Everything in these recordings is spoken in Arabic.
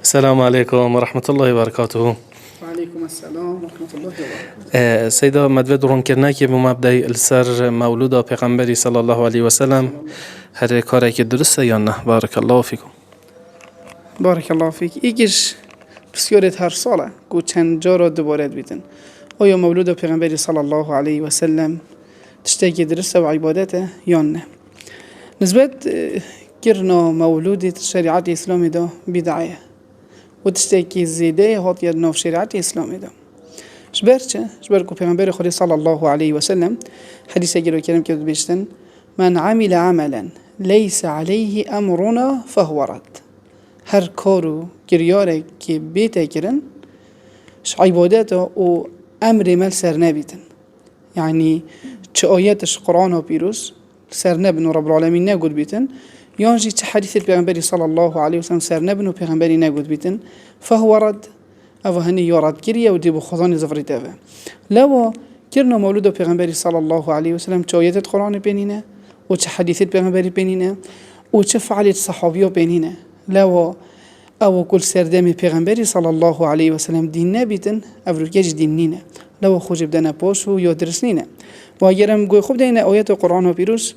السلام عليكم ورحمة الله وبركاته. وعليكم السلام ورحمة الله وبركاته. سيدا مدوه درون کرنه که بمبدأ السر مولود پیغمبری صلی الله علیه و سلم هر کاری که درسته یا نه؟ بارک الله فیکم. بارك الله فيك. یکیش بسیارت هر ساله که چند جا را دوباره بیتن. آیا مولود پیغمبری صلی الله علیه و سلم تشتی که درسته و عبادته یا نه؟ نسبت کرنا مولود شریعت اسلامی دا بدعیه و تشتی که زیده هات ید ناف شریعت اسلامی دا. شبر چه؟ شبر که پیغمبر خدا صلی الله علیه و سلم حدیث اگر کرم که بیشتن من عمل عملا ليس عليه امرنا فهو رد. هر کارو گریاره که بیته کرن عبادت و امر مل سر نبیتن، یعنی چه آیاتش قرآن و پیروز سر نبن و رب العالمین نگود بیتن، یانجی چه حدیث پیغمبری صلی الله علیه وسلم سر نبن و پیغمبری نگود بیتن، فهو رد. او هنی یارد گریه و دیبو خدان زفری تاوه. لو کرنا مولود پیغمبری صلی الله علیه وسلم چه آیات قرآن بینینه و چه حدیث پیغمبری بینینه و چه فعالیت صحابیو بینینه. لو او كل سردامي پیغمبری صلی الله علیه و سلم دین نبیتن افروکیج دین نینه. لو خوش بدن پاشو یا درس نینه. و اگرم گوی خوب دینه آیات قرآن و پیروز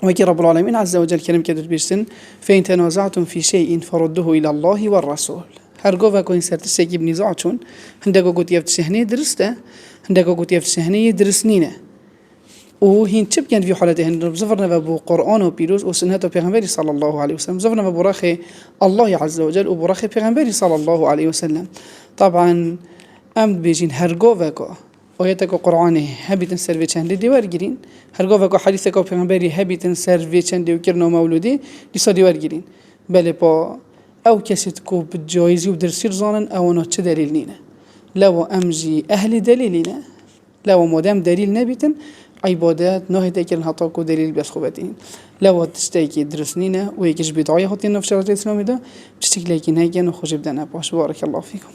و اگر رب العالمین عز وجل کرم کدر بیشتن فین تنازعتم فی شیء فرده الى الله والرسول. هرگاه و کوین سرتش کی بنزاع چون هندگو گوتی افت شهنه درسته هندگو گوتی افت شهنه درس نینه. و هین چه بکن في حالته هن بزفرنا بو قرآن و پیروز و سنت پیغمبری صلی الله علیه و سلم زفرنا ببراخ الله عز وجل و براخ پیغمبری صلی الله علیه و سلم. طبعا ام بيجين هرگاه وکا آیت کو قرآن هبیتن سر و چند دیوار گیرین، هرگاه وکا حدیث کو پیغمبری هبیتن سر و چند دیو کرنا مولودی دیسا دیوار گیرین. بله با او کسیت کو بجایزی و درسیر زانن او نه چه دلیل نینه. لو امجی اهل دلیلینه لو مادام دلیل نبیتن عبادات نه تكرن هطا كو دليل بس خوبتين. لو تشتكي درسنينا ويكش بدعية هاتين في شرط الإسلام ده بتشتكي لكن هيك نخرج بدنا باش. بارك الله فيكم.